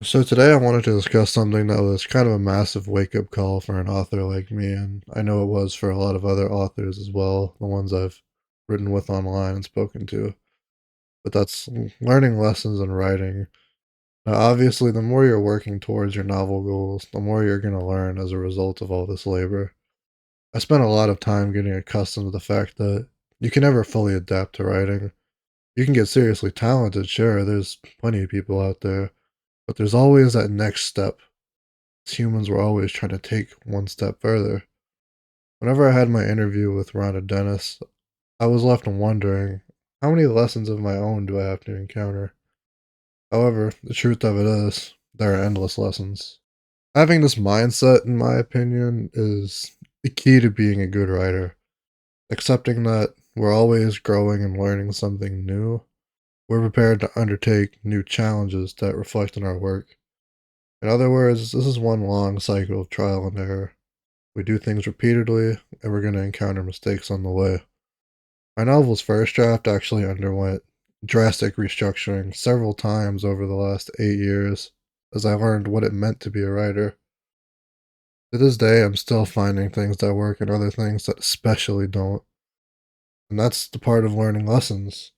So today I wanted to discuss something that was kind of a massive wake-up call for an author like me, and I know it was for a lot of other authors as well, the ones I've written with online and spoken to. But that's learning lessons in writing. Now, obviously, the more you're working towards your novel goals, the more you're going to learn as a result of all this labor. I spent a lot of time getting accustomed to the fact that you can never fully adapt to writing. You can get seriously talented, sure, there's plenty of people out there, but there's always that next step. Humans were always trying to take one step further. Whenever I had my interview with Rhonda Dennis, I was left wondering, how many lessons of my own do I have to encounter? However, the truth of it is, there are endless lessons. Having this mindset, in my opinion, is the key to being a good writer. Accepting that we're always growing and learning something new, we're prepared to undertake new challenges that reflect on our work. In other words, this is one long cycle of trial and error. We do things repeatedly, and we're going to encounter mistakes on the way. My novel's first draft actually underwent drastic restructuring several times over the last 8 years as I learned what it meant to be a writer. To this day, I'm still finding things that work and other things that especially don't. And that's the part of learning lessons.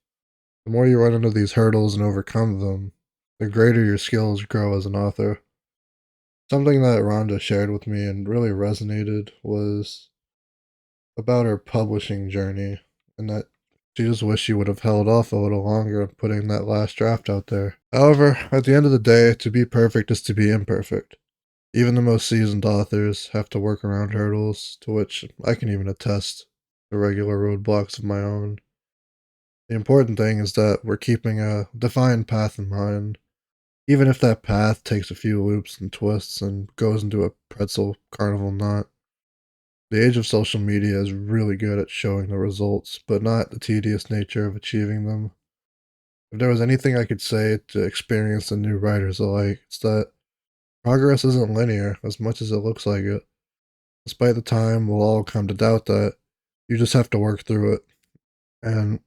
The more you run into these hurdles and overcome them, the greater your skills grow as an author. Something that Rhonda shared with me and really resonated was about her publishing journey, and that she just wished she would have held off a little longer on putting that last draft out there. However, at the end of the day, to be perfect is to be imperfect. Even the most seasoned authors have to work around hurdles, to which I can even attest the regular roadblocks of my own. The important thing is that we're keeping a defined path in mind, even if that path takes a few loops and twists and goes into a pretzel carnival knot. The age of social media is really good at showing the results, but not the tedious nature of achieving them. If there was anything I could say to experienced and new writers alike, it's that progress isn't linear as much as it looks like it. Despite the time we'll all come to doubt that, you just have to work through it. And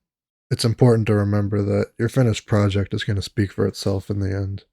it's important to remember that your finished project is going to speak for itself in the end.